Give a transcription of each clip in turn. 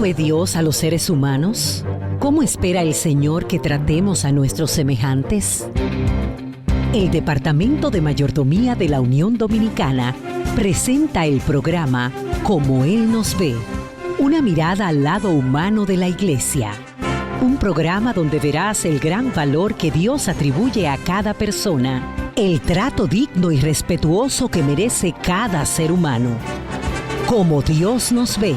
ve Dios a los seres humanos? ¿Cómo espera el Señor que tratemos a nuestros semejantes? El Departamento de Mayordomía de la Unión Dominicana presenta el programa Como Él nos ve, una mirada al lado humano de la Iglesia. Un programa donde verás el gran valor que Dios atribuye a cada persona, el trato digno y respetuoso que merece cada ser humano. Como Dios nos ve.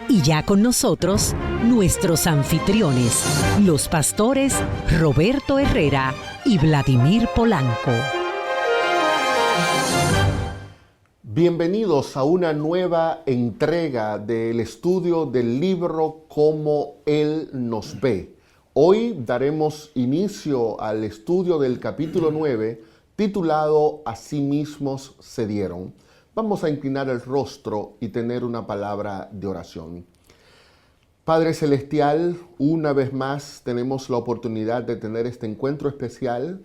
Y ya con nosotros, nuestros anfitriones, los pastores Roberto Herrera y Vladimir Polanco. Bienvenidos a una nueva entrega del estudio del libro Como Él nos ve. Hoy daremos inicio al estudio del capítulo 9, titulado Así mismos se dieron. Vamos a inclinar el rostro y tener una palabra de oración. Padre Celestial, una vez más tenemos la oportunidad de tener este encuentro especial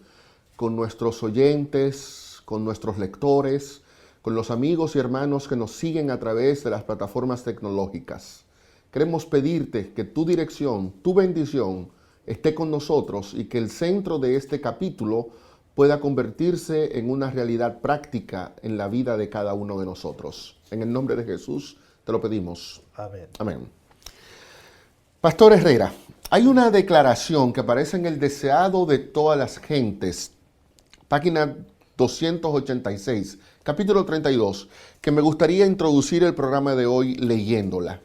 con nuestros oyentes, con nuestros lectores, con los amigos y hermanos que nos siguen a través de las plataformas tecnológicas. Queremos pedirte que tu dirección, tu bendición esté con nosotros y que el centro de este capítulo pueda convertirse en una realidad práctica en la vida de cada uno de nosotros. En el nombre de Jesús te lo pedimos. Amén. Amén. Pastor Herrera, hay una declaración que aparece en el Deseado de todas las gentes, página 286, capítulo 32, que me gustaría introducir el programa de hoy leyéndola.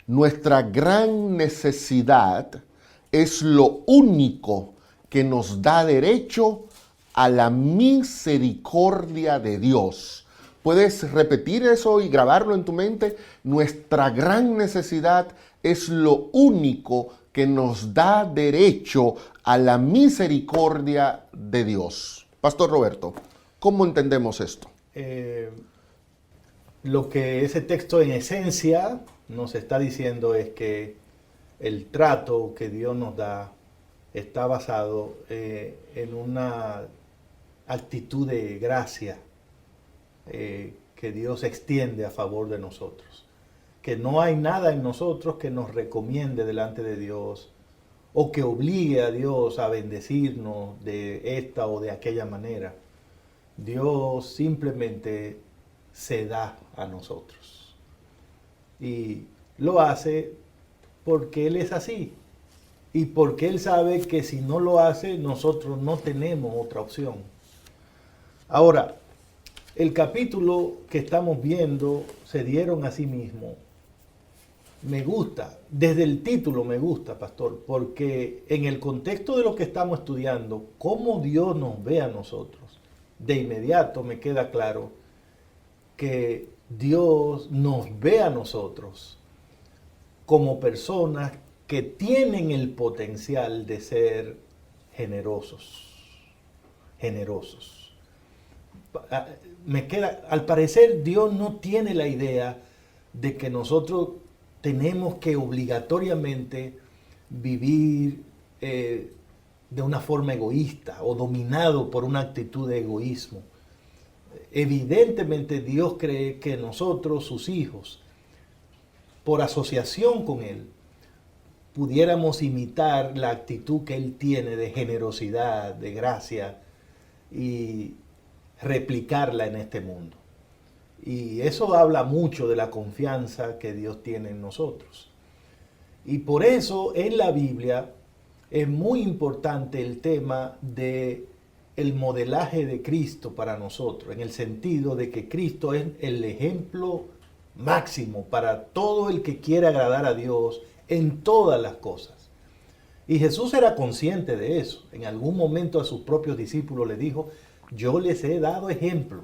Nuestra gran necesidad es lo único que nos da derecho a la misericordia de Dios. ¿Puedes repetir eso y grabarlo en tu mente? Nuestra gran necesidad es lo único que nos da derecho a la misericordia de Dios. Pastor Roberto, ¿cómo entendemos esto? Lo que ese texto en esencia nos está diciendo es que el trato que Dios nos da está basado en una actitud de gracia que Dios extiende a favor de nosotros. Que no hay nada en nosotros que nos recomiende delante de Dios o que obligue a Dios a bendecirnos de esta o de aquella manera. Dios simplemente se da a nosotros. Y lo hace porque Él es así. Y porque Él sabe que si no lo hace, nosotros no tenemos otra opción. Ahora, el capítulo que estamos viendo, se dieron a sí mismos. Me gusta, desde el título me gusta, pastor, porque en el contexto de lo que estamos estudiando, cómo Dios nos ve a nosotros, de inmediato me queda claro que Dios nos ve a nosotros como personas que tienen el potencial de ser generosos. Al parecer Dios no tiene la idea de que nosotros tenemos que obligatoriamente vivir de una forma egoísta o dominado por una actitud de egoísmo. Evidentemente Dios cree que nosotros, sus hijos, por asociación con Él, pudiéramos imitar la actitud que Él tiene de generosidad, de gracia y replicarla en este mundo. Y eso habla mucho de la confianza que Dios tiene en nosotros. Y por eso en la Biblia es muy importante el tema de el modelaje de Cristo para nosotros, en el sentido de que Cristo es el ejemplo máximo para todo el que quiere agradar a Dios en todas las cosas. Y Jesús era consciente de eso. En algún momento a sus propios discípulos les dijo: yo les he dado ejemplo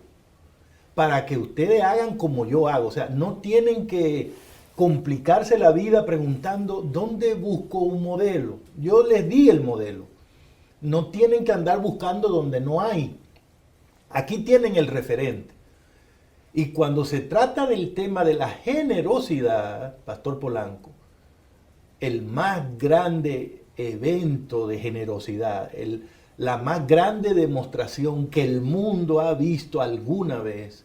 para que ustedes hagan como yo hago. O sea, no tienen que complicarse la vida preguntando ¿dónde busco un modelo? Yo les di el modelo. No tienen que andar buscando donde no hay. Aquí tienen el referente. Y cuando se trata del tema de la generosidad, Pastor Polanco, el más grande evento de generosidad, la más grande demostración que el mundo ha visto alguna vez,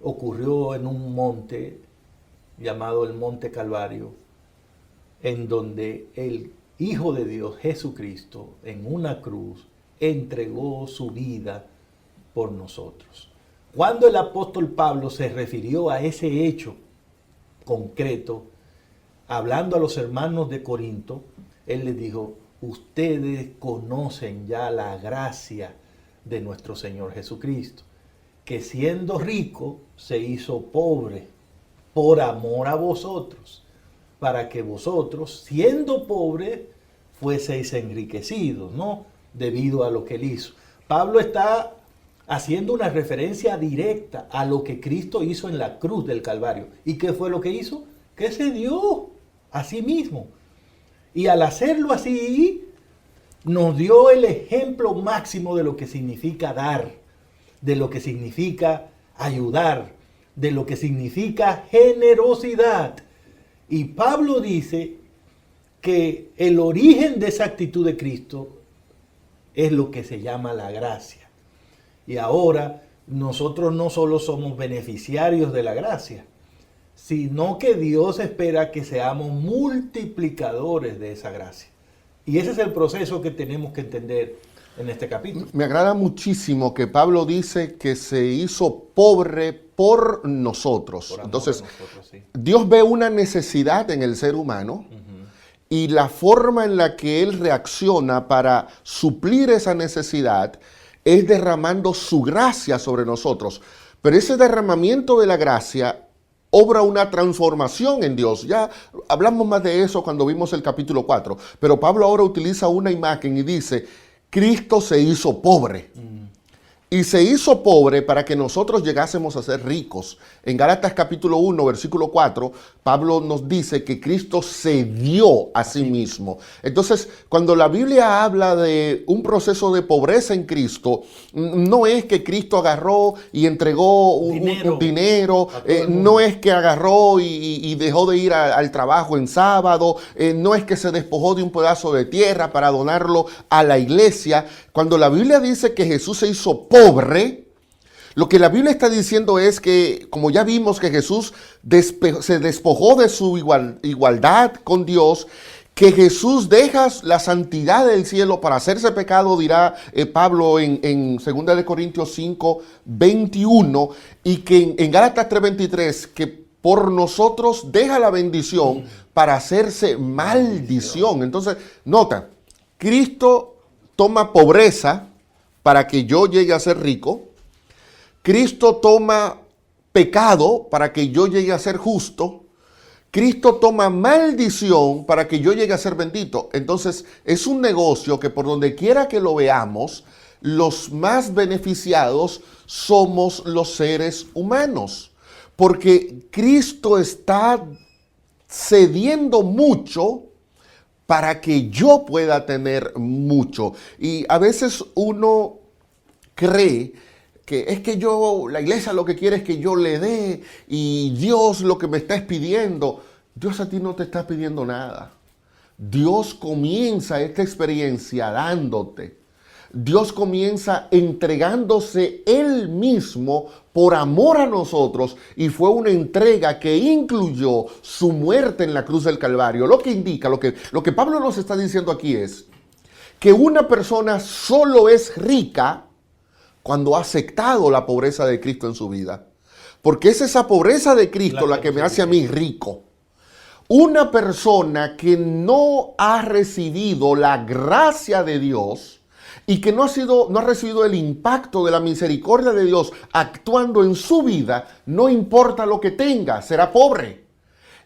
ocurrió en un monte llamado el Monte Calvario, en donde el Hijo de Dios, Jesucristo, en una cruz, entregó su vida por nosotros. Cuando el apóstol Pablo se refirió a ese hecho concreto, hablando a los hermanos de Corinto, él les dijo: ustedes conocen ya la gracia de nuestro Señor Jesucristo, que siendo rico se hizo pobre por amor a vosotros, para que vosotros, siendo pobres, fueseis enriquecidos, ¿no? Debido a lo que él hizo. Pablo está haciendo una referencia directa a lo que Cristo hizo en la cruz del Calvario. ¿Y qué fue lo que hizo? Que se dio a sí mismo. Y al hacerlo así, nos dio el ejemplo máximo de lo que significa dar, de lo que significa ayudar, de lo que significa generosidad. Y Pablo dice que el origen de esa actitud de Cristo es lo que se llama la gracia. Y ahora nosotros no solo somos beneficiarios de la gracia, sino que Dios espera que seamos multiplicadores de esa gracia. Y ese es el proceso que tenemos que entender en este capítulo. Me agrada muchísimo que Pablo dice que se hizo pobre por nosotros. Por amor Entonces, a nosotros, sí. Dios ve una necesidad en el ser humano y la forma en la que Él reacciona para suplir esa necesidad es derramando su gracia sobre nosotros. Pero ese derramamiento de la gracia obra una transformación en Dios. Ya hablamos más de eso cuando vimos el capítulo 4. Pero Pablo ahora utiliza una imagen y dice: Cristo se hizo pobre. Y se hizo pobre para que nosotros llegásemos a ser ricos. En Gálatas capítulo 1, versículo 4, Pablo nos dice que Cristo se dio a sí mismo. Entonces, cuando la Biblia habla de un proceso de pobreza en Cristo, no es que Cristo agarró y entregó un dinero, no es que agarró y dejó de ir al trabajo en sábado, no es que se despojó de un pedazo de tierra para donarlo a la iglesia. Cuando la Biblia dice que Jesús se hizo pobre, lo que la Biblia está diciendo es que, como ya vimos que Jesús se despojó de su igualdad con Dios, que Jesús deja la santidad del cielo para hacerse pecado, dirá Pablo en 2 Corintios 5, 21, y que en Gálatas 3:23, que por nosotros deja la bendición para hacerse maldición. Entonces, nota, Cristo toma pobreza para que yo llegue a ser rico. Cristo toma pecado para que yo llegue a ser justo. Cristo toma maldición para que yo llegue a ser bendito. Entonces, es un negocio que por donde quiera que lo veamos, los más beneficiados somos los seres humanos. Porque Cristo está cediendo mucho para que yo pueda tener mucho. Y a veces uno cree que es que la iglesia lo que quiere es que yo le dé, y Dios lo que me está pidiendo. Dios a ti no te está pidiendo nada. Dios comienza esta experiencia dándote. Dios comienza entregándose Él mismo por amor a nosotros, y fue una entrega que incluyó su muerte en la cruz del Calvario. Lo que indica, lo que Pablo nos está diciendo aquí es que una persona solo es rica cuando ha aceptado la pobreza de Cristo en su vida. Porque es esa pobreza de Cristo la que me hace a mí rico. Una persona que no ha recibido la gracia de Dios y que no ha recibido el impacto de la misericordia de Dios actuando en su vida, no importa lo que tenga, será pobre.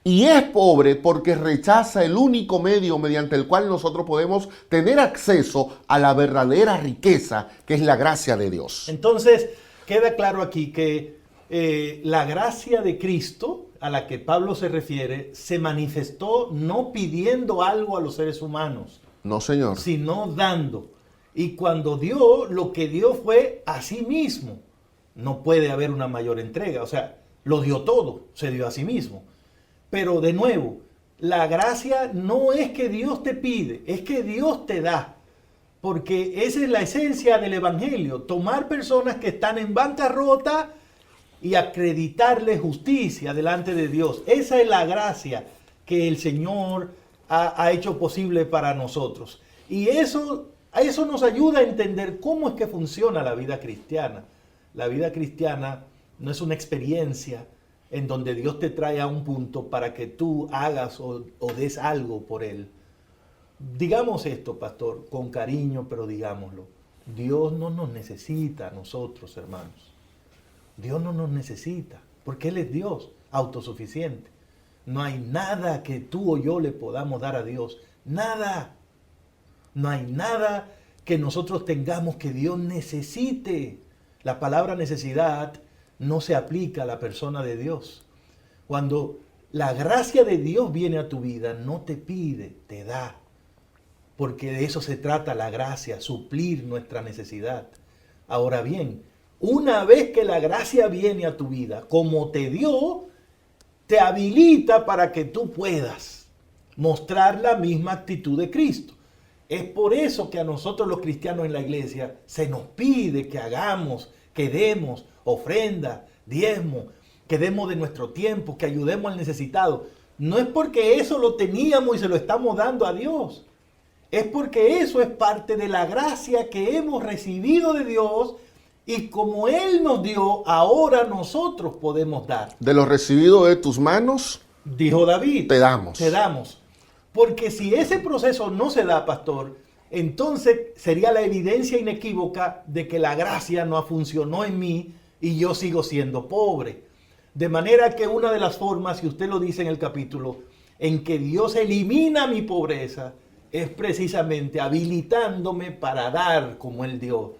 Y es pobre porque rechaza el único medio mediante el cual nosotros podemos tener acceso a la verdadera riqueza, que es la gracia de Dios. Entonces, queda claro aquí que la gracia de Cristo, a la que Pablo se refiere, se manifestó no pidiendo algo a los seres humanos. No, Señor. Sino dando. Y cuando dio, lo que dio fue a sí mismo. No puede haber una mayor entrega. O sea, lo dio todo, se dio a sí mismo. Pero de nuevo, la gracia no es que Dios te pide, es que Dios te da. Porque esa es la esencia del evangelio. Tomar personas que están en bancarrota y acreditarle justicia delante de Dios. Esa es la gracia que el Señor ha hecho posible para nosotros. Y eso nos ayuda a entender cómo es que funciona la vida cristiana. La vida cristiana no es una experiencia en donde Dios te trae a un punto para que tú hagas o des algo por Él. Digamos esto, pastor, con cariño, pero digámoslo. Dios no nos necesita a nosotros, hermanos. Dios no nos necesita, porque Él es Dios, autosuficiente. No hay nada que tú o yo le podamos dar a Dios. Nada. No hay nada que nosotros tengamos que Dios necesite. La palabra necesidad no se aplica a la persona de Dios. Cuando la gracia de Dios viene a tu vida, no te pide, te da. Porque de eso se trata la gracia, suplir nuestra necesidad. Ahora bien, una vez que la gracia viene a tu vida, como te dio, te habilita para que tú puedas mostrar la misma actitud de Cristo. Es por eso que a nosotros los cristianos en la iglesia se nos pide que hagamos, que demos ofrenda, diezmo, que demos de nuestro tiempo, que ayudemos al necesitado. No es porque eso lo teníamos y se lo estamos dando a Dios. Es porque eso es parte de la gracia que hemos recibido de Dios y como Él nos dio, ahora nosotros podemos dar. De lo recibido de tus manos, dijo David, te damos. Te damos. Porque si ese proceso no se da, pastor, entonces sería la evidencia inequívoca de que la gracia no funcionó en mí y yo sigo siendo pobre. De manera que una de las formas, y usted lo dice en el capítulo, en que Dios elimina mi pobreza, es precisamente habilitándome para dar como Él dio.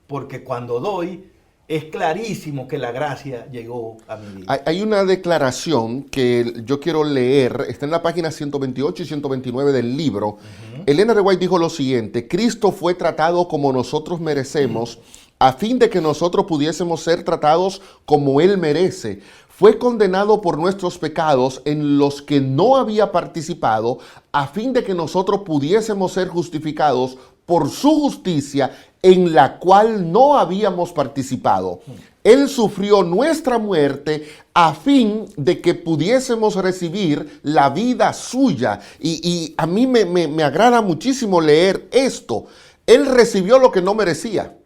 Porque cuando doy, es clarísimo que la gracia llegó a mi vida. Hay una declaración que yo quiero leer, está en la página 128 y 129 del libro. Ellen R. White dijo lo siguiente: Cristo fue tratado como nosotros merecemos, a fin de que nosotros pudiésemos ser tratados como Él merece. Fue condenado por nuestros pecados en los que no había participado, a fin de que nosotros pudiésemos ser justificados por su justicia, en la cual no habíamos participado. Él sufrió nuestra muerte a fin de que pudiésemos recibir la vida suya. Y a mí me agrada muchísimo leer esto. Él recibió lo que no merecía,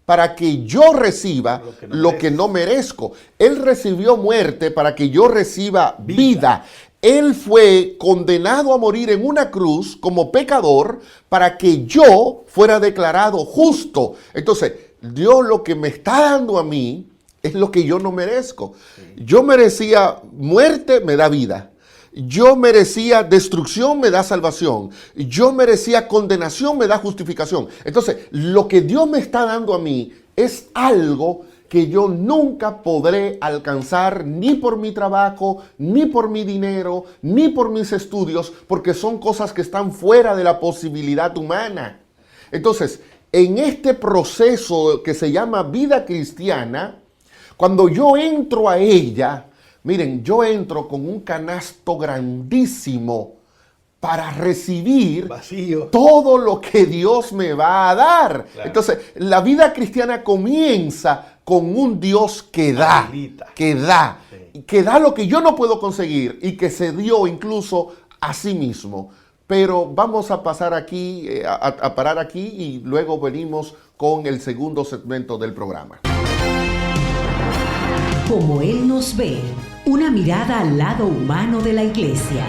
para que yo reciba lo que no merezco. Él recibió muerte para que yo reciba vida. Él fue condenado a morir en una cruz como pecador para que yo fuera declarado justo. Entonces, Dios lo que me está dando a mí es lo que yo no merezco. Yo merecía muerte, me da vida. Yo merecía destrucción, me da salvación. Yo merecía condenación, me da justificación. Entonces, lo que Dios me está dando a mí es algo que yo nunca podré alcanzar ni por mi trabajo, ni por mi dinero, ni por mis estudios, porque son cosas que están fuera de la posibilidad humana. Entonces, en este proceso que se llama vida cristiana, cuando yo entro a ella, miren, yo entro con un canasto grandísimo para recibir vacío todo lo que Dios me va a dar. Claro. Entonces, la vida cristiana comienza con un Dios que da, que da lo que yo no puedo conseguir y que se dio incluso a sí mismo. Pero vamos a pasar aquí, a parar aquí y luego venimos con el segundo segmento del programa. Como Él nos ve, una mirada al lado humano de la iglesia.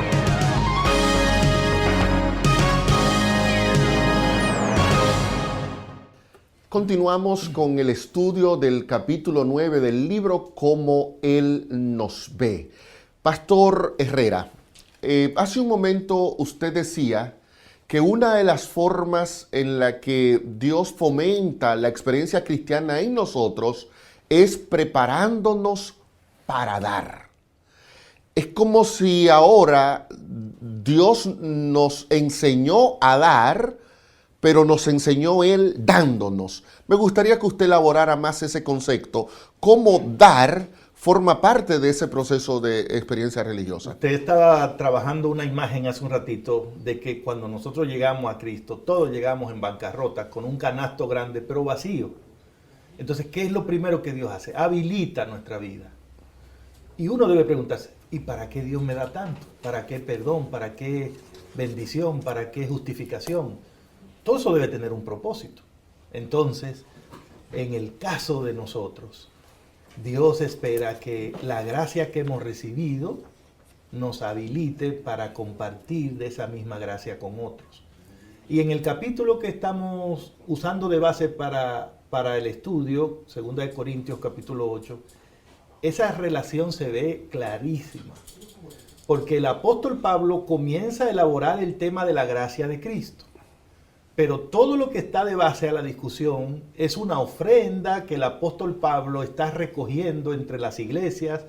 Continuamos con el estudio del capítulo 9 del libro Como Él nos ve. Pastor Herrera, hace un momento usted decía que una de las formas en la que Dios fomenta la experiencia cristiana en nosotros es preparándonos para dar. Es como si ahora Dios nos enseñó a dar, pero nos enseñó Él dándonos. Me gustaría que usted elaborara más ese concepto. ¿Cómo dar forma parte de ese proceso de experiencia religiosa? Usted estaba trabajando una imagen hace un ratito de que cuando nosotros llegamos a Cristo, todos llegamos en bancarrota, con un canasto grande, pero vacío. Entonces, ¿qué es lo primero que Dios hace? Habilita nuestra vida. Y uno debe preguntarse, ¿y para qué Dios me da tanto? ¿Para qué perdón? ¿Para qué bendición? ¿Para qué justificación? Todo eso debe tener un propósito. Entonces, en el caso de nosotros, Dios espera que la gracia que hemos recibido nos habilite para compartir de esa misma gracia con otros. Y en el capítulo que estamos usando de base para el estudio, 2 Corintios capítulo 8, esa relación se ve clarísima. Porque el apóstol Pablo comienza a elaborar el tema de la gracia de Cristo. Pero todo lo que está de base a la discusión es una ofrenda que el apóstol Pablo está recogiendo entre las iglesias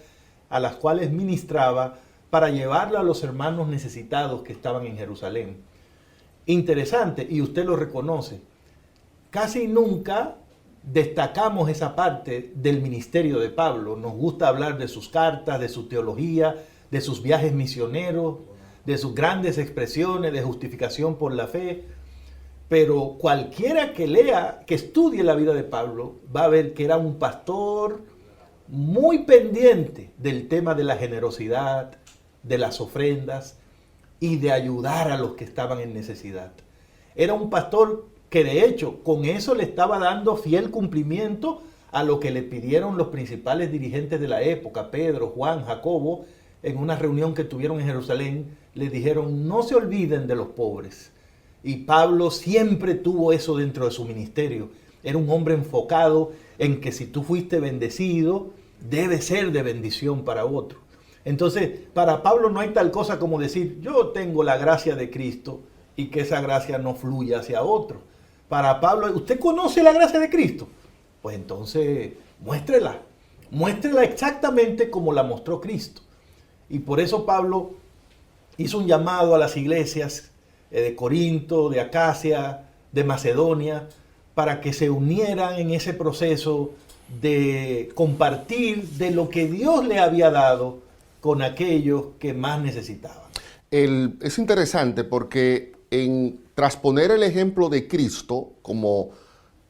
a las cuales ministraba para llevarla a los hermanos necesitados que estaban en Jerusalén. Interesante, y usted lo reconoce, casi nunca destacamos esa parte del ministerio de Pablo. Nos gusta hablar de sus cartas, de su teología, de sus viajes misioneros, de sus grandes expresiones de justificación por la fe. Pero cualquiera que lea, que estudie la vida de Pablo, va a ver que era un pastor muy pendiente del tema de la generosidad, de las ofrendas y de ayudar a los que estaban en necesidad. Era un pastor que de hecho con eso le estaba dando fiel cumplimiento a lo que le pidieron los principales dirigentes de la época, Pedro, Juan, Jacobo, en una reunión que tuvieron en Jerusalén, les dijeron: no se olviden de los pobres. Y Pablo siempre tuvo eso dentro de su ministerio. Era un hombre enfocado en que si tú fuiste bendecido, debe ser de bendición para otro. Entonces, para Pablo no hay tal cosa como decir: yo tengo la gracia de Cristo, y que esa gracia no fluya hacia otro. Para Pablo, ¿usted conoce la gracia de Cristo? Pues entonces, muéstrela. Muéstrela exactamente como la mostró Cristo. Y por eso Pablo hizo un llamado a las iglesias de Corinto, de Acacia, de Macedonia, para que se unieran en ese proceso de compartir de lo que Dios le había dado con aquellos que más necesitaban. Es interesante porque en trasponer el ejemplo de Cristo como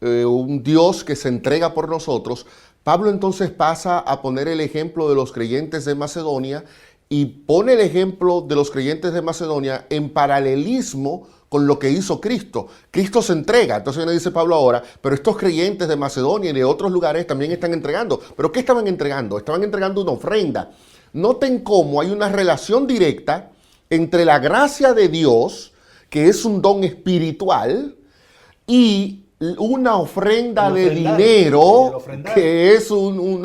un Dios que se entrega por nosotros, Pablo entonces pasa a poner el ejemplo de los creyentes de Macedonia y pone el ejemplo de los creyentes de Macedonia en paralelismo con lo que hizo Cristo. Cristo se entrega. Entonces le dice Pablo ahora: pero estos creyentes de Macedonia y de otros lugares también están entregando. ¿Pero qué estaban entregando? Estaban entregando una ofrenda. Noten cómo hay una relación directa entre la gracia de Dios, que es un don espiritual, y una ofrenda de dinero, que es un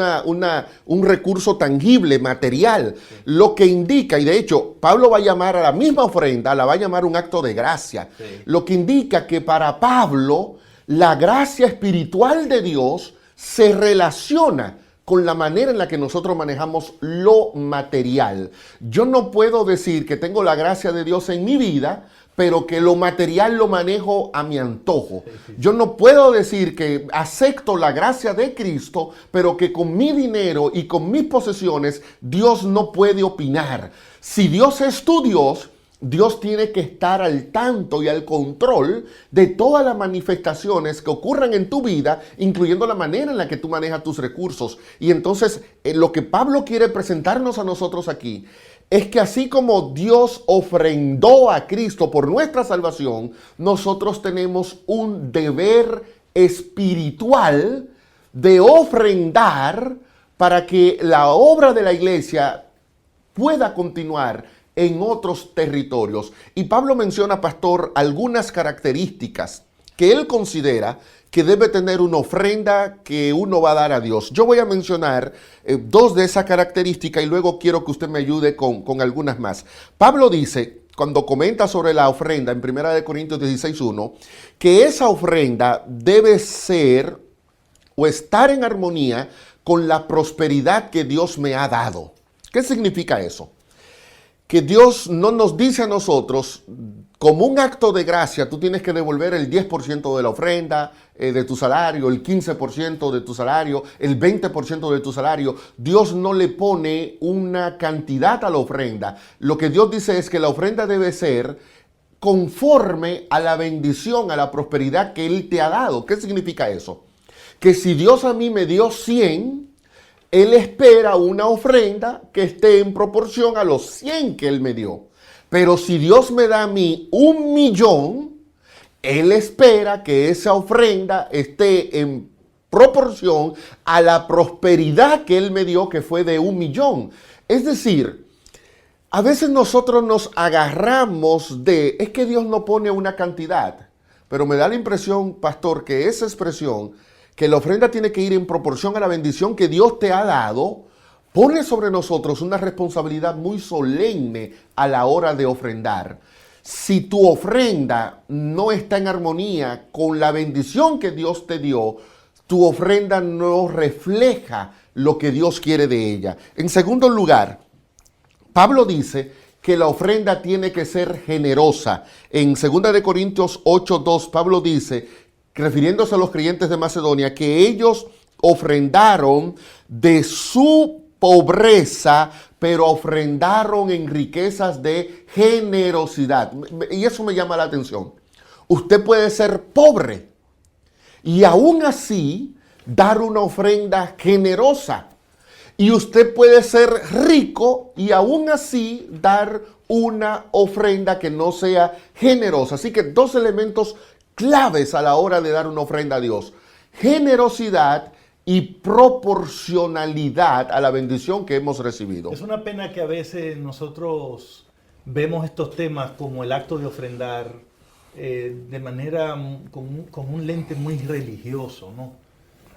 recurso tangible, material. Sí. Lo que indica, y de hecho Pablo va a llamar a la misma ofrenda, la va a llamar un acto de gracia. Sí. Lo que indica que para Pablo la gracia espiritual de Dios se relaciona con la manera en la que nosotros manejamos lo material. Yo no puedo decir que tengo la gracia de Dios en mi vida, pero que lo material lo manejo a mi antojo. Yo no puedo decir que acepto la gracia de Cristo, pero que con mi dinero y con mis posesiones Dios no puede opinar. Si Dios es tu Dios, Dios tiene que estar al tanto y al control de todas las manifestaciones que ocurran en tu vida, incluyendo la manera en la que tú manejas tus recursos. Y entonces, lo que Pablo quiere presentarnos a nosotros aquí es que así como Dios ofrendó a Cristo por nuestra salvación, nosotros tenemos un deber espiritual de ofrendar para que la obra de la iglesia pueda continuar en otros territorios. Y Pablo menciona, pastor, algunas características que él considera que debe tener una ofrenda que uno va a dar a Dios. Yo voy a mencionar dos de esas características y luego quiero que usted me ayude con algunas más. Pablo dice, cuando comenta sobre la ofrenda en 1 Corintios 16:1, que esa ofrenda debe ser o estar en armonía con la prosperidad que Dios me ha dado. ¿Qué significa eso? Que Dios no nos dice a nosotros, como un acto de gracia, tú tienes que devolver el 10% de la ofrenda, de tu salario, el 15% de tu salario, el 20% de tu salario. Dios no le pone una cantidad a la ofrenda. Lo que Dios dice es que la ofrenda debe ser conforme a la bendición, a la prosperidad que Él te ha dado. ¿Qué significa eso? Que si Dios a mí me dio 100, Él espera una ofrenda que esté en proporción a los 100 que Él me dio. Pero si Dios me da a mí 1.000.000, Él espera que esa ofrenda esté en proporción a la prosperidad que Él me dio, que fue de 1.000.000. Es decir, a veces nosotros nos agarramos de, es que Dios no pone una cantidad, pero me da la impresión, pastor, que esa expresión, que la ofrenda tiene que ir en proporción a la bendición que Dios te ha dado, pone sobre nosotros una responsabilidad muy solemne a la hora de ofrendar. Si tu ofrenda no está en armonía con la bendición que Dios te dio, tu ofrenda no refleja lo que Dios quiere de ella. En segundo lugar, Pablo dice que la ofrenda tiene que ser generosa. En 2 Corintios 8:2, Pablo dice, refiriéndose a los creyentes de Macedonia, que ellos ofrendaron de su pobreza, pero ofrendaron en riquezas de generosidad. Y eso me llama la atención. Usted puede ser pobre y aún así dar una ofrenda generosa. Y usted puede ser rico y aún así dar una ofrenda que no sea generosa. Así que 2 elementos claves a la hora de dar una ofrenda a Dios: generosidad y proporcionalidad a la bendición que hemos recibido. Es una pena que a veces nosotros vemos estos temas como el acto de ofrendar de manera con un lente muy religioso, ¿no?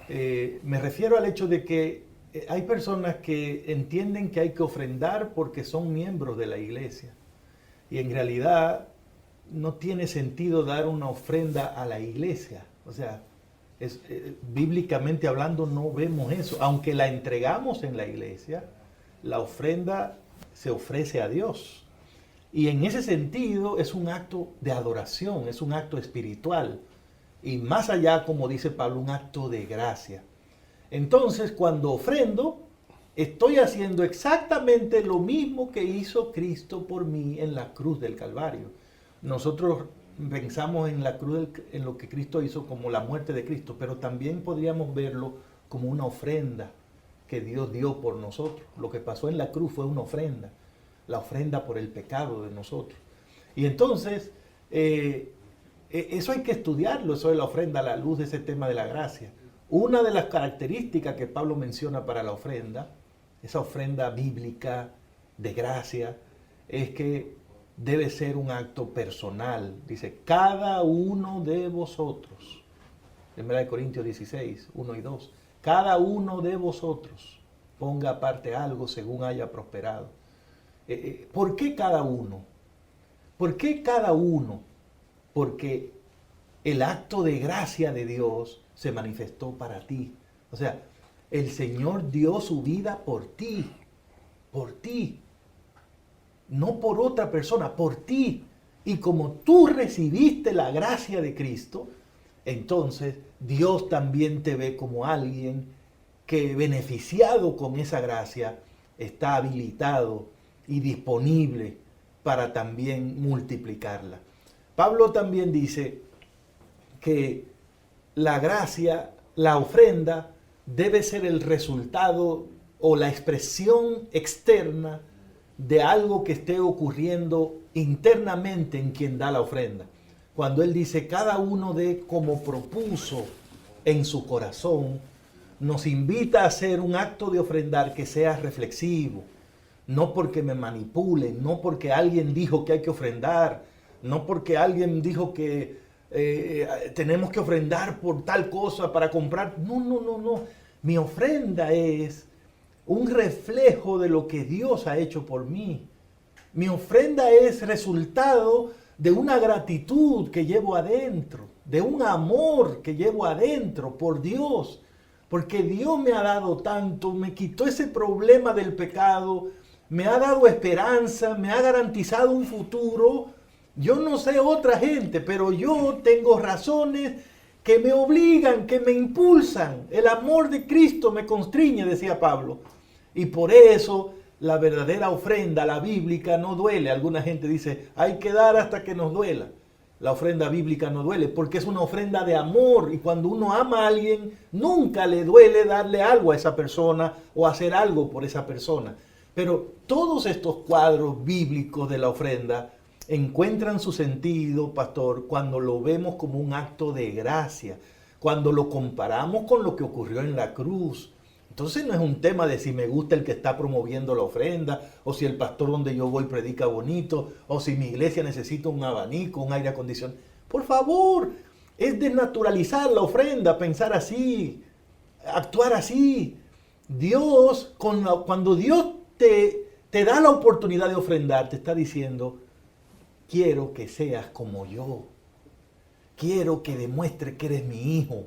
Me refiero al hecho de que hay personas que entienden que hay que ofrendar porque son miembros de la iglesia, y en realidad no tiene sentido dar una ofrenda a la iglesia. O sea, bíblicamente hablando no vemos eso. Aunque la entregamos en la iglesia, la ofrenda se ofrece a Dios. Y en ese sentido es un acto de adoración, es un acto espiritual. Y más allá, como dice Pablo, un acto de gracia. Entonces, cuando ofrendo, estoy haciendo exactamente lo mismo que hizo Cristo por mí en la cruz del Calvario. Nosotros pensamos en la cruz, en lo que Cristo hizo como la muerte de Cristo, pero también podríamos verlo como una ofrenda que Dios dio por nosotros. Lo que pasó en la cruz fue una ofrenda, la ofrenda por el pecado de nosotros. Y entonces, eso hay que estudiarlo, eso de la ofrenda a la luz de ese tema de la gracia. Una de las características que Pablo menciona para la ofrenda, esa ofrenda bíblica de gracia, es que debe ser un acto personal. Dice, cada uno de vosotros, 1 Corintios 16, 1 y 2, cada uno de vosotros ponga aparte algo según haya prosperado. ¿Por qué cada uno? ¿Por qué cada uno? Porque el acto de gracia de Dios se manifestó para ti. O sea, el Señor dio su vida por ti, no por otra persona, por ti. Y como tú recibiste la gracia de Cristo, entonces Dios también te ve como alguien que, beneficiado con esa gracia, está habilitado y disponible para también multiplicarla. Pablo también dice que la gracia, la ofrenda, debe ser el resultado o la expresión externa de algo que esté ocurriendo internamente en quien da la ofrenda. Cuando él dice, cada uno dé como propuso en su corazón, nos invita a hacer un acto de ofrendar que sea reflexivo, no porque me manipulen, no porque alguien dijo que hay que ofrendar, no porque alguien dijo que tenemos que ofrendar por tal cosa para comprar. No. Mi ofrenda es un reflejo de lo que Dios ha hecho por mí. Mi ofrenda es resultado de una gratitud que llevo adentro, de un amor que llevo adentro por Dios, porque Dios me ha dado tanto, me quitó ese problema del pecado, me ha dado esperanza, me ha garantizado un futuro. Yo no sé otra gente, pero yo tengo razones que me obligan, que me impulsan. El amor de Cristo me constriñe, decía Pablo. Y por eso la verdadera ofrenda, la bíblica, no duele. Alguna gente dice, hay que dar hasta que nos duela. La ofrenda bíblica no duele porque es una ofrenda de amor. Y cuando uno ama a alguien, nunca le duele darle algo a esa persona o hacer algo por esa persona. Pero todos estos cuadros bíblicos de la ofrenda encuentran su sentido, pastor, cuando lo vemos como un acto de gracia, cuando lo comparamos con lo que ocurrió en la cruz. Entonces no es un tema de si me gusta el que está promoviendo la ofrenda, o si el pastor donde yo voy predica bonito, o si mi iglesia necesita un abanico, un aire acondicionado. Por favor, es desnaturalizar la ofrenda, pensar así, actuar así. Dios, cuando Dios te da la oportunidad de ofrendar, te está diciendo, quiero que seas como yo. Quiero que demuestres que eres mi hijo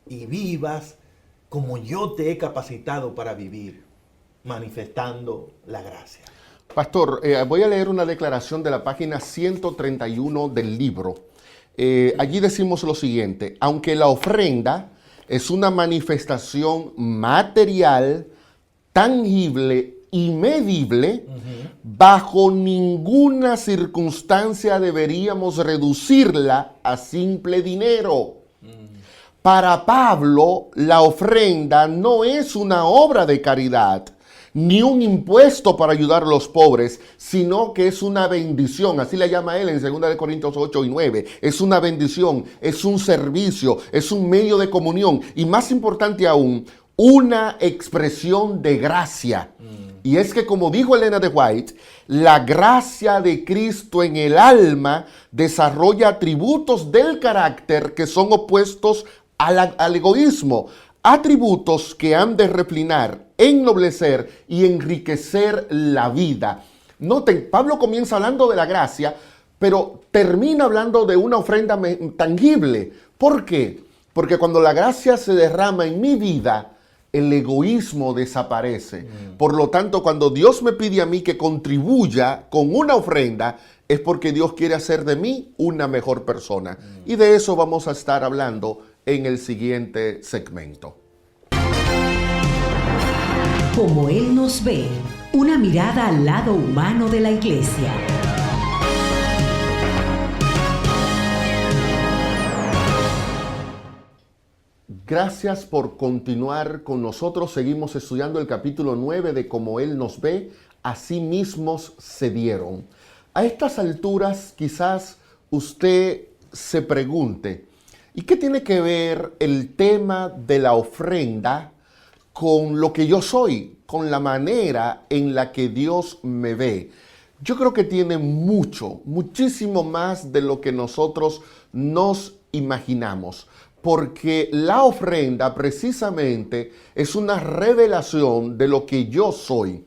y vivas como yo te he capacitado para vivir, manifestando la gracia. Pastor, voy a leer una declaración de la página 131 del libro. Allí decimos lo siguiente: aunque la ofrenda es una manifestación material, tangible y medible, bajo ninguna circunstancia deberíamos reducirla a simple dinero. Para Pablo, la ofrenda no es una obra de caridad, ni un impuesto para ayudar a los pobres, sino que es una bendición. Así la llama él en 2 Corintios 8 y 9. Es una bendición, es un servicio, es un medio de comunión y, más importante aún, una expresión de gracia. Y es que, como dijo Elena de White, la gracia de Cristo en el alma desarrolla atributos del carácter que son opuestos al egoísmo, atributos que han de reflinar, ennoblecer y enriquecer la vida. Noten, Pablo comienza hablando de la gracia, pero termina hablando de una ofrenda tangible. ¿Por qué? Porque cuando la gracia se derrama en mi vida, el egoísmo desaparece. Por lo tanto, cuando Dios me pide a mí que contribuya con una ofrenda, es porque Dios quiere hacer de mí una mejor persona. Y de eso vamos a estar hablando en el siguiente segmento. Como Él nos ve, una mirada al lado humano de la iglesia. Gracias por continuar con nosotros. Seguimos estudiando el capítulo 9 de Como Él nos ve, así mismos se dieron. A estas alturas quizás usted se pregunte, ¿y qué tiene que ver el tema de la ofrenda con lo que yo soy, con la manera en la que Dios me ve? Yo creo que tiene muchísimo más de lo que nosotros nos imaginamos, porque la ofrenda precisamente es una revelación de lo que yo soy.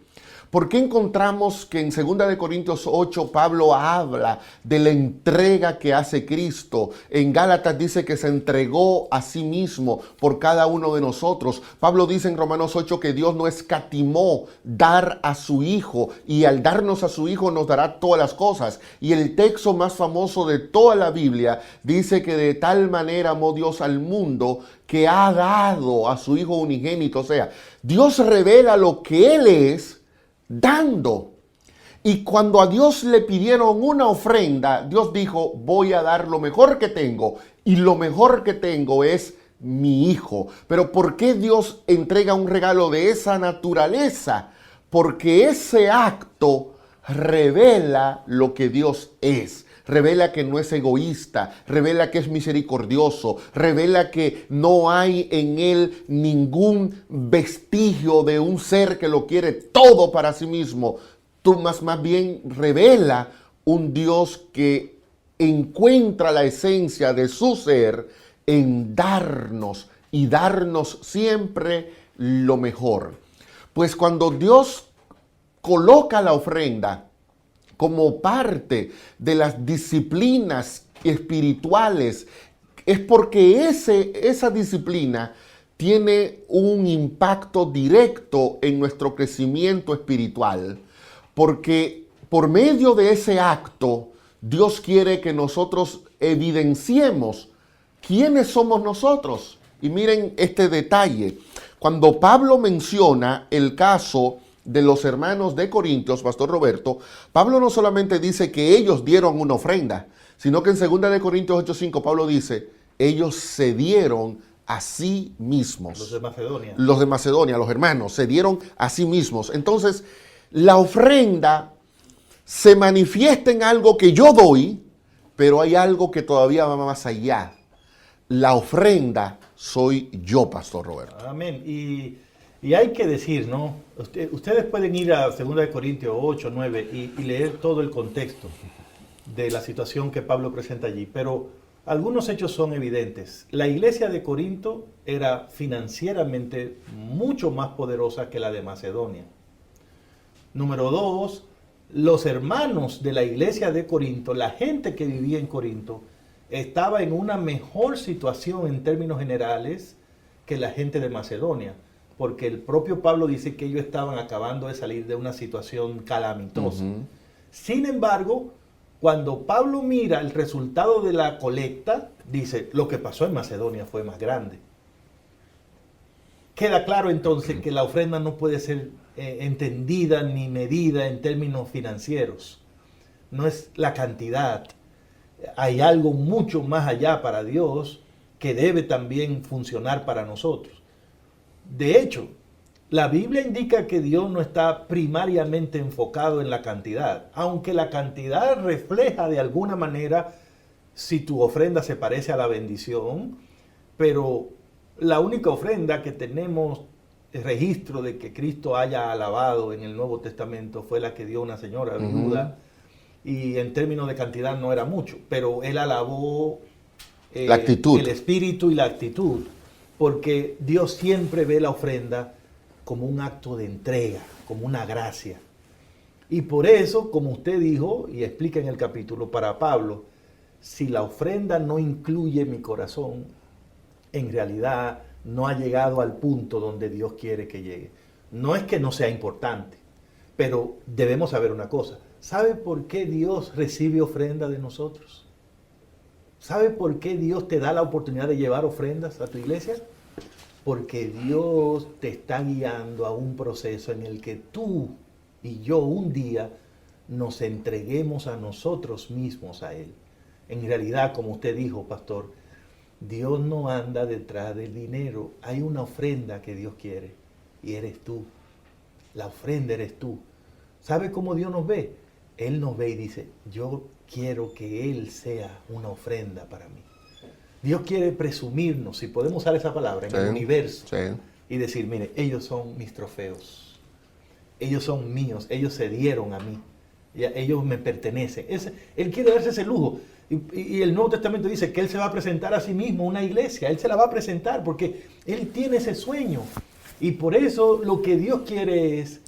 ¿Por qué encontramos que en 2 Corintios 8 Pablo habla de la entrega que hace Cristo? En Gálatas dice que se entregó a sí mismo por cada uno de nosotros. Pablo dice en Romanos 8 que Dios no escatimó dar a su Hijo, y al darnos a su Hijo nos dará todas las cosas. Y el texto más famoso de toda la Biblia dice que de tal manera amó Dios al mundo que ha dado a su Hijo unigénito. O sea, Dios revela lo que Él es dando. Y cuando a Dios le pidieron una ofrenda, Dios dijo, voy a dar lo mejor que tengo, y lo mejor que tengo es mi Hijo. Pero ¿por qué Dios entrega un regalo de esa naturaleza? Porque ese acto revela lo que Dios es. Revela que no es egoísta, revela que es misericordioso, revela que no hay en él ningún vestigio de un ser que lo quiere todo para sí mismo. Más bien revela un Dios que encuentra la esencia de su ser en darnos, y darnos siempre lo mejor. Pues cuando Dios coloca la ofrenda como parte de las disciplinas espirituales, es porque esa disciplina tiene un impacto directo en nuestro crecimiento espiritual. Porque por medio de ese acto, Dios quiere que nosotros evidenciemos quiénes somos nosotros. Y miren este detalle. Cuando Pablo menciona el caso de los hermanos de Corintios, Pastor Roberto, Pablo no solamente dice que ellos dieron una ofrenda, sino que en 2 Corintios 8:5 Pablo dice, ellos se dieron a sí mismos. Los de Macedonia. Los de Macedonia, los hermanos, se dieron a sí mismos. Entonces, la ofrenda se manifiesta en algo que yo doy, pero hay algo que todavía va más allá. La ofrenda soy yo, Pastor Roberto. Amén. Y hay que decir, ¿no? Ustedes pueden ir a 2 Corintios 8, 9 y leer todo el contexto de la situación que Pablo presenta allí, pero algunos hechos son evidentes. La iglesia de Corinto era financieramente mucho más poderosa que la de Macedonia. Número 2, los hermanos de la iglesia de Corinto, la gente que vivía en Corinto, estaba en una mejor situación en términos generales que la gente de Macedonia, porque el propio Pablo dice que ellos estaban acabando de salir de una situación calamitosa. Sin embargo, cuando Pablo mira el resultado de la colecta, dice, lo que pasó en Macedonia fue más grande. Queda claro entonces que la ofrenda no puede ser entendida ni medida en términos financieros. No es la cantidad. Hay algo mucho más allá para Dios que debe también funcionar para nosotros. De hecho, la Biblia indica que Dios no está primariamente enfocado en la cantidad, aunque la cantidad refleja de alguna manera si tu ofrenda se parece a la bendición, pero la única ofrenda que tenemos registro de que Cristo haya alabado en el Nuevo Testamento fue la que dio una señora viuda, y en términos de cantidad no era mucho, pero él alabó la actitud, el espíritu y la actitud, porque Dios siempre ve la ofrenda como un acto de entrega, como una gracia. Y por eso, como usted dijo y explica en el capítulo, para Pablo, si la ofrenda no incluye mi corazón, en realidad no ha llegado al punto donde Dios quiere que llegue. No es que no sea importante, pero debemos saber una cosa. ¿Sabe por qué Dios recibe ofrenda de nosotros? ¿Sabe por qué Dios te da la oportunidad de llevar ofrendas a tu iglesia? Porque Dios te está guiando a un proceso en el que tú y yo un día nos entreguemos a nosotros mismos a Él. En realidad, como usted dijo, pastor, Dios no anda detrás del dinero. Hay una ofrenda que Dios quiere y eres tú. La ofrenda eres tú. ¿Sabe cómo Dios nos ve? Él nos ve y dice, yo quiero que Él sea una ofrenda para mí. Dios quiere presumirnos, si podemos usar esa palabra, en el universo. Y decir, mire, ellos son mis trofeos. Ellos son míos. Ellos se dieron a mí. Ellos me pertenecen. Él quiere darse ese lujo. Y el Nuevo Testamento dice que Él se va a presentar a sí mismo una iglesia. Él se la va a presentar porque Él tiene ese sueño. Y por eso lo que Dios quiere es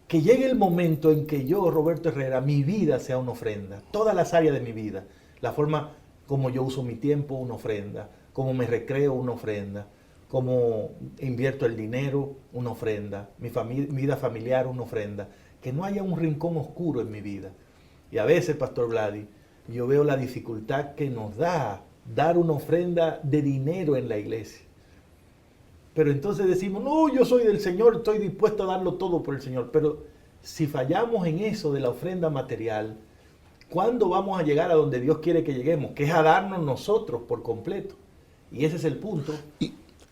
que llegue el momento en que yo, Roberto Herrera, mi vida sea una ofrenda. Todas las áreas de mi vida. La forma como yo uso mi tiempo, una ofrenda. Como me recreo, una ofrenda. Como invierto el dinero, una ofrenda. Mi vida familiar, una ofrenda. Que no haya un rincón oscuro en mi vida. Y a veces, Pastor Vladi, yo veo la dificultad que nos da dar una ofrenda de dinero en la iglesia. Pero entonces decimos, no, yo soy del Señor, estoy dispuesto a darlo todo por el Señor. Pero si fallamos en eso de la ofrenda material, ¿cuándo vamos a llegar a donde Dios quiere que lleguemos? Que es a darnos nosotros por completo. Y ese es el punto.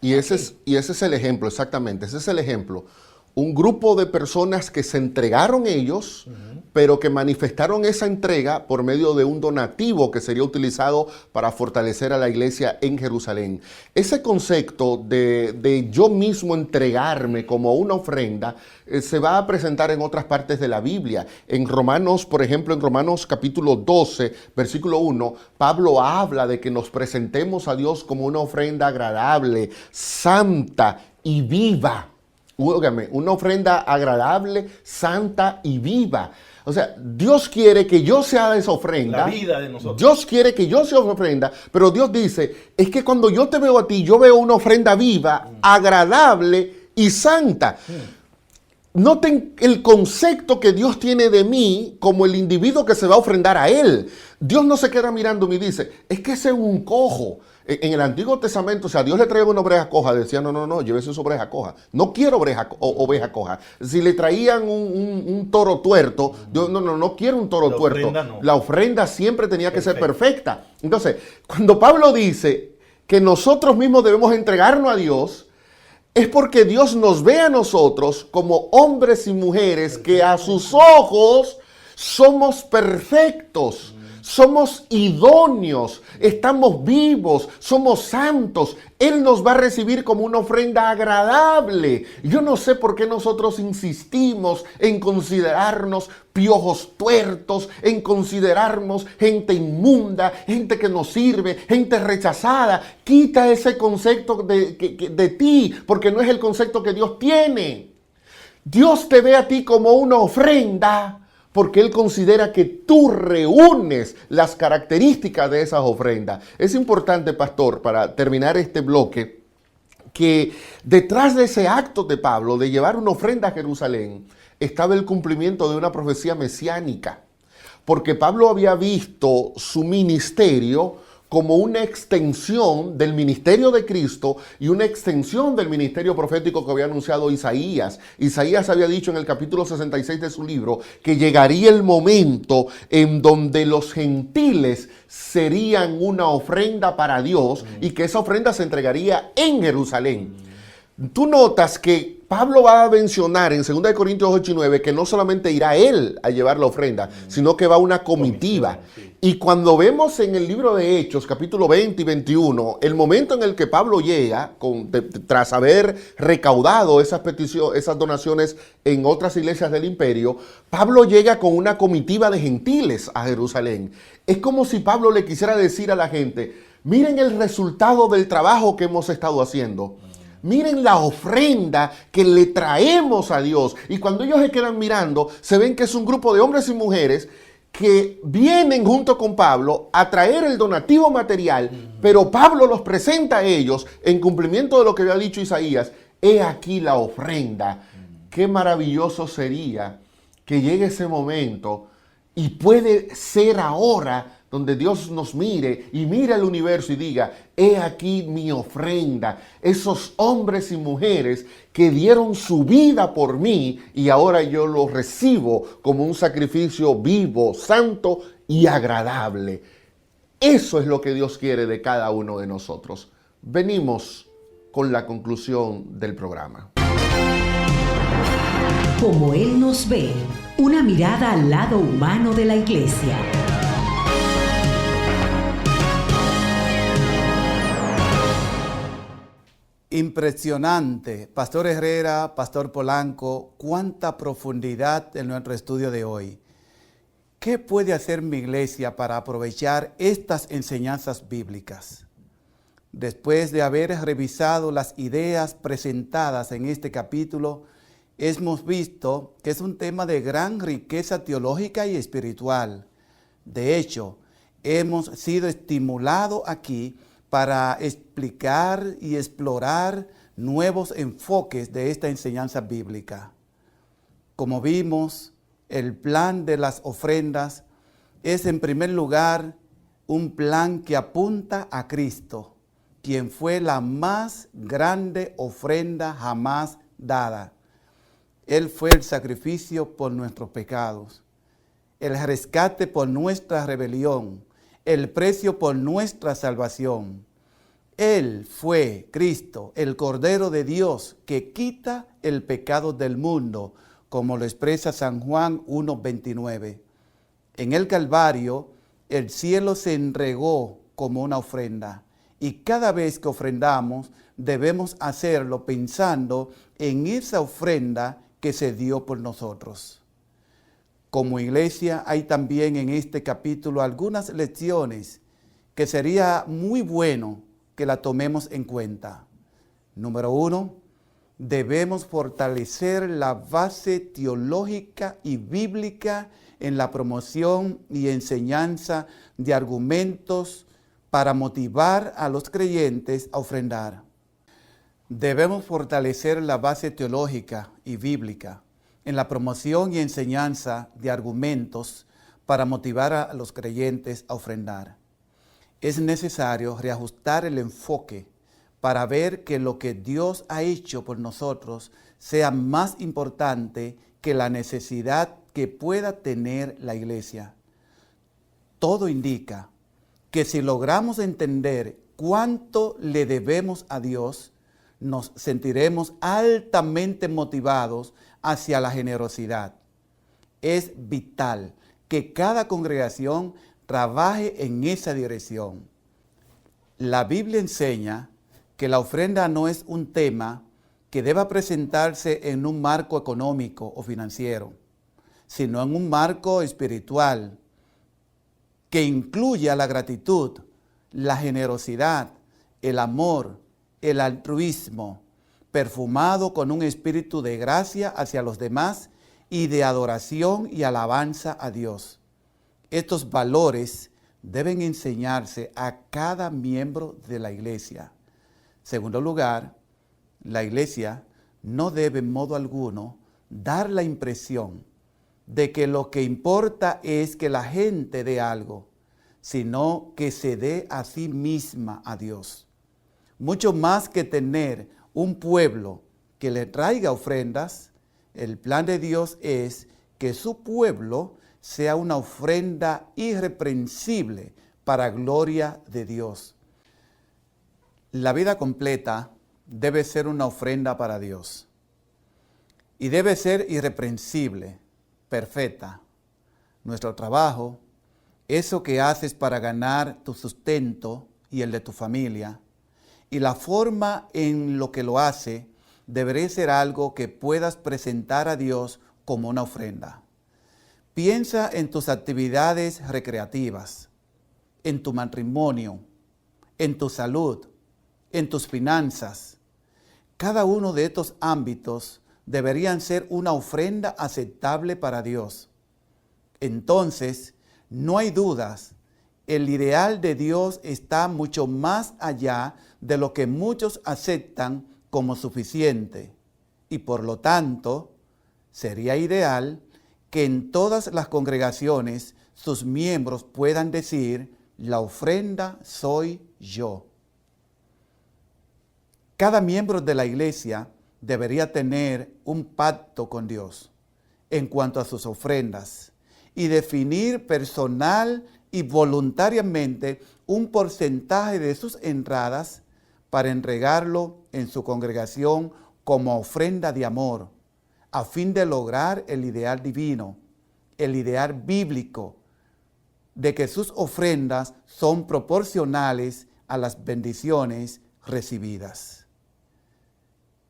Y ese es el ejemplo, exactamente, ese es el ejemplo. Un grupo de personas que se entregaron ellos, pero que manifestaron esa entrega por medio de un donativo que sería utilizado para fortalecer a la iglesia en Jerusalén. Ese concepto de yo mismo entregarme como una ofrenda se va a presentar en otras partes de la Biblia. En Romanos, por ejemplo, en Romanos capítulo 12, versículo 1, Pablo habla de que nos presentemos a Dios como una ofrenda agradable, santa y viva. Una ofrenda agradable, santa y viva. O sea, Dios quiere que yo sea esa ofrenda. La vida de nosotros. Dios quiere que yo sea esa ofrenda, pero Dios dice, es que cuando yo te veo a ti, yo veo una ofrenda viva, agradable y santa. Noten el concepto que Dios tiene de mí como el individuo que se va a ofrendar a Él. Dios no se queda mirándome y dice, es que ese es un cojo. En el Antiguo Testamento, o sea, Dios le traía una oveja coja, decía, no, llévese su oveja coja. No quiero oveja coja. Si le traían un toro tuerto, Dios, no quiero un toro tuerto. No. La ofrenda siempre tenía que ser perfecta. Entonces, cuando Pablo dice que nosotros mismos debemos entregarnos a Dios, es porque Dios nos ve a nosotros como hombres y mujeres que a sus ojos somos perfectos, somos idóneos, estamos vivos, somos santos. Él nos va a recibir como una ofrenda agradable. Yo no sé por qué nosotros insistimos en considerarnos piojos tuertos, en considerarnos gente inmunda, gente que no sirve, gente rechazada. Quita ese concepto de ti, porque no es el concepto que Dios tiene. Dios te ve a ti como una ofrenda, porque Él considera que tú reúnes las características de esas ofrendas. Es importante, pastor, para terminar este bloque, que detrás de ese acto de Pablo de llevar una ofrenda a Jerusalén estaba el cumplimiento de una profecía mesiánica, porque Pablo había visto su ministerio como una extensión del ministerio de Cristo y una extensión del ministerio profético que había anunciado Isaías. Isaías había dicho en el capítulo 66 de su libro que llegaría el momento en donde los gentiles serían una ofrenda para Dios y que esa ofrenda se entregaría en Jerusalén. Tú notas que Pablo va a mencionar en 2 Corintios 8 y 9 que no solamente irá él a llevar la ofrenda, sino que va una comitiva. Y cuando vemos en el libro de Hechos, capítulo 20 y 21, el momento en el que Pablo llega, tras haber recaudado esas peticiones, esas donaciones en otras iglesias del imperio, Pablo llega con una comitiva de gentiles a Jerusalén. Es como si Pablo le quisiera decir a la gente, miren el resultado del trabajo que hemos estado haciendo. Miren la ofrenda que le traemos a Dios. Y cuando ellos se quedan mirando, se ven que es un grupo de hombres y mujeres que vienen junto con Pablo a traer el donativo material, pero Pablo los presenta a ellos en cumplimiento de lo que había dicho Isaías. He aquí la ofrenda. Qué maravilloso sería que llegue ese momento, y puede ser ahora, donde Dios nos mire y mire al universo y diga, he aquí mi ofrenda, esos hombres y mujeres que dieron su vida por mí y ahora yo los recibo como un sacrificio vivo, santo y agradable. Eso es lo que Dios quiere de cada uno de nosotros. Venimos con la conclusión del programa. Como Él nos ve, una mirada al lado humano de la iglesia. Impresionante, Pastor Herrera, Pastor Polanco, cuánta profundidad en nuestro estudio de hoy. ¿Qué puede hacer mi iglesia para aprovechar estas enseñanzas bíblicas? Después de haber revisado las ideas presentadas en este capítulo, hemos visto que es un tema de gran riqueza teológica y espiritual. De hecho, hemos sido estimulados aquí para explicar y explorar nuevos enfoques de esta enseñanza bíblica. Como vimos, el plan de las ofrendas es en primer lugar un plan que apunta a Cristo, quien fue la más grande ofrenda jamás dada. Él fue el sacrificio por nuestros pecados, el rescate por nuestra rebelión, el precio por nuestra salvación. Él fue Cristo, el Cordero de Dios, que quita el pecado del mundo, como lo expresa San Juan 1:29. En el Calvario, el cielo se entregó como una ofrenda, y cada vez que ofrendamos, debemos hacerlo pensando en esa ofrenda que se dio por nosotros. Como iglesia, hay también en este capítulo algunas lecciones que sería muy bueno que la tomemos en cuenta. Número 1, debemos fortalecer la base teológica y bíblica en la promoción y enseñanza de argumentos para motivar a los creyentes a ofrendar. Debemos fortalecer la base teológica y bíblica en la promoción y enseñanza de argumentos para motivar a los creyentes a ofrendar. Es necesario reajustar el enfoque para ver que lo que Dios ha hecho por nosotros sea más importante que la necesidad que pueda tener la iglesia. Todo indica que si logramos entender cuánto le debemos a Dios, nos sentiremos altamente motivados hacia la generosidad. Es vital que cada congregación trabaje en esa dirección. La Biblia enseña que la ofrenda no es un tema que deba presentarse en un marco económico o financiero, sino en un marco espiritual que incluya la gratitud, la generosidad, el amor, el altruismo, perfumado con un espíritu de gracia hacia los demás y de adoración y alabanza a Dios. Estos valores deben enseñarse a cada miembro de la iglesia. Segundo lugar, la iglesia no debe en modo alguno dar la impresión de que lo que importa es que la gente dé algo, sino que se dé a sí misma a Dios. Mucho más que tener un pueblo que le traiga ofrendas, el plan de Dios es que su pueblo sea una ofrenda irreprensible para gloria de Dios. La vida completa debe ser una ofrenda para Dios y debe ser irreprensible, perfecta. Nuestro trabajo, eso que haces para ganar tu sustento y el de tu familia, y la forma en lo que lo hace, debería ser algo que puedas presentar a Dios como una ofrenda. Piensa en tus actividades recreativas, en tu matrimonio, en tu salud, en tus finanzas. Cada uno de estos ámbitos deberían ser una ofrenda aceptable para Dios. Entonces, no hay dudas, el ideal de Dios está mucho más allá de lo que muchos aceptan como suficiente, y por lo tanto, sería ideal que en todas las congregaciones sus miembros puedan decir: la ofrenda soy yo. Cada miembro de la iglesia debería tener un pacto con Dios en cuanto a sus ofrendas y definir personal y voluntariamente un porcentaje de sus entradas para entregarlo en su congregación como ofrenda de amor, a fin de lograr el ideal divino, el ideal bíblico, de que sus ofrendas son proporcionales a las bendiciones recibidas.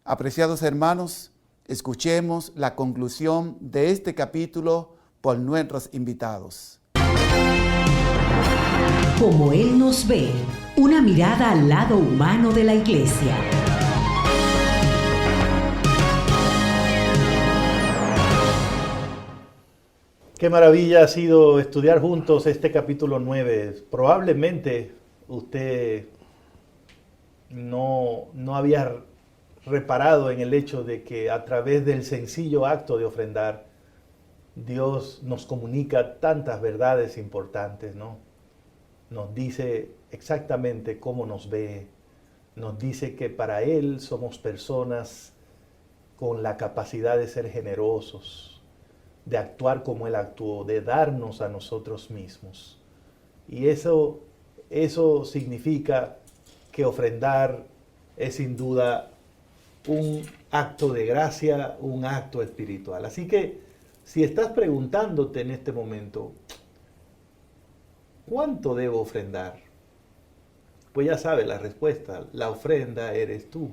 Apreciados hermanos, escuchemos la conclusión de este capítulo por nuestros invitados. Como Él nos ve, una mirada al lado humano de la iglesia. Qué maravilla ha sido estudiar juntos este capítulo 9. Probablemente usted no había reparado en el hecho de que a través del sencillo acto de ofrendar, Dios nos comunica tantas verdades importantes, ¿no? Nos dice exactamente cómo nos ve, nos dice que para Él somos personas con la capacidad de ser generosos, de actuar como Él actuó, de darnos a nosotros mismos. Y eso significa que ofrendar es sin duda un acto de gracia, un acto espiritual. Así que si estás preguntándote en este momento, ¿cuánto debo ofrendar? Pues ya sabes la respuesta, la ofrenda eres tú.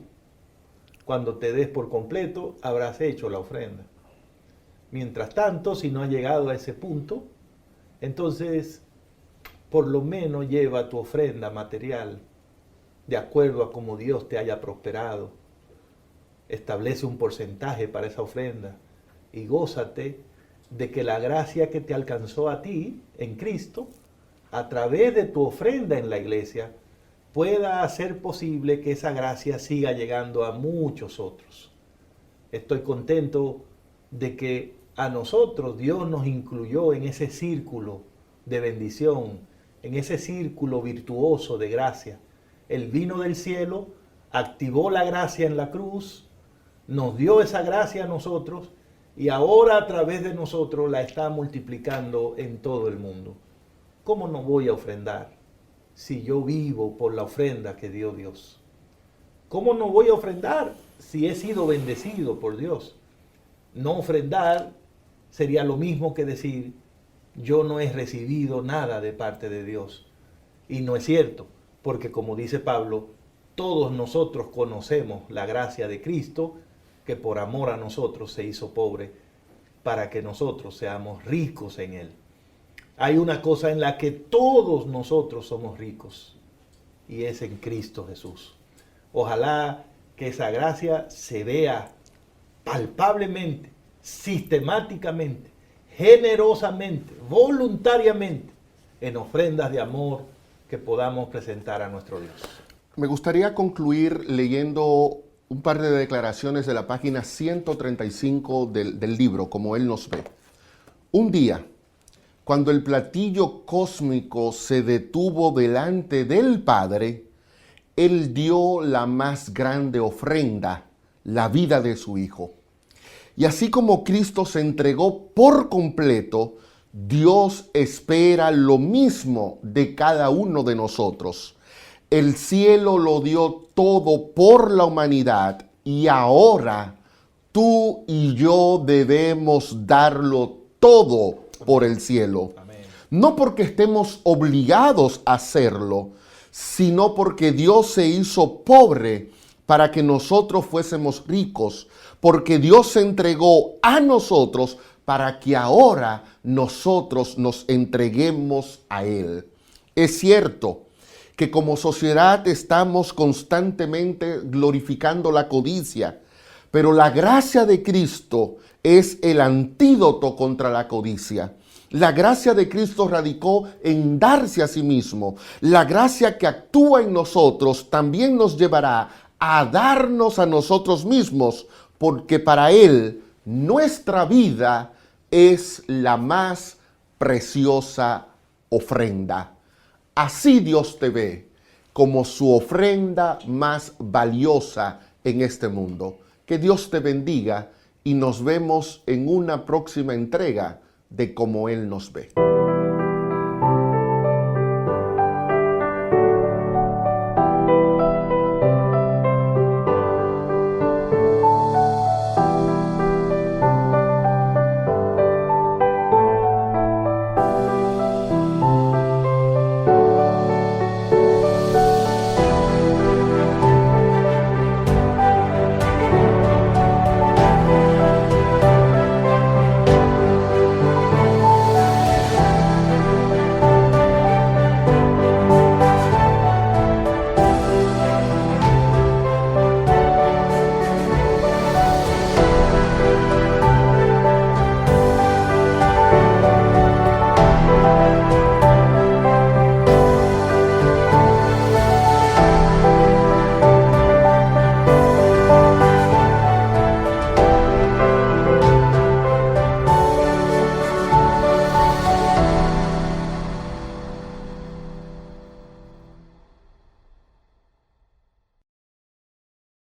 Cuando te des por completo, habrás hecho la ofrenda. Mientras tanto, si no has llegado a ese punto, entonces por lo menos lleva tu ofrenda material de acuerdo a cómo Dios te haya prosperado. Establece un porcentaje para esa ofrenda y gózate de que la gracia que te alcanzó a ti en Cristo, a través de tu ofrenda en la iglesia, pueda hacer posible que esa gracia siga llegando a muchos otros. Estoy contento de que a nosotros Dios nos incluyó en ese círculo de bendición, en ese círculo virtuoso de gracia. Él vino del cielo, activó la gracia en la cruz, nos dio esa gracia a nosotros y ahora a través de nosotros la está multiplicando en todo el mundo. ¿Cómo no voy a ofrendar si yo vivo por la ofrenda que dio Dios? ¿Cómo no voy a ofrendar si he sido bendecido por Dios? No ofrendar sería lo mismo que decir, yo no he recibido nada de parte de Dios. Y no es cierto, porque como dice Pablo, todos nosotros conocemos la gracia de Cristo, que por amor a nosotros se hizo pobre, para que nosotros seamos ricos en Él. Hay una cosa en la que todos nosotros somos ricos, y es en Cristo Jesús. Ojalá que esa gracia se vea palpablemente, sistemáticamente, generosamente, voluntariamente, en ofrendas de amor que podamos presentar a nuestro Dios. Me gustaría concluir leyendo un par de declaraciones de la página 135 del libro, Como Él nos ve. Un día, cuando el platillo cósmico se detuvo delante del Padre, Él dio la más grande ofrenda, la vida de su Hijo. Y así como Cristo se entregó por completo, Dios espera lo mismo de cada uno de nosotros. El cielo lo dio todo por la humanidad y ahora tú y yo debemos darlo todo por el cielo. Amén. No porque estemos obligados a hacerlo, sino porque Dios se hizo pobre para que nosotros fuésemos ricos, porque Dios se entregó a nosotros para que ahora nosotros nos entreguemos a Él. Es cierto que como sociedad estamos constantemente glorificando la codicia, pero la gracia de Cristo es el antídoto contra la codicia. La gracia de Cristo radicó en darse a sí mismo. La gracia que actúa en nosotros también nos llevará a darnos a nosotros mismos, porque para Él nuestra vida es la más preciosa ofrenda. Así Dios te ve, como su ofrenda más valiosa en este mundo. Que Dios te bendiga y nos vemos en una próxima entrega de Como Él nos ve.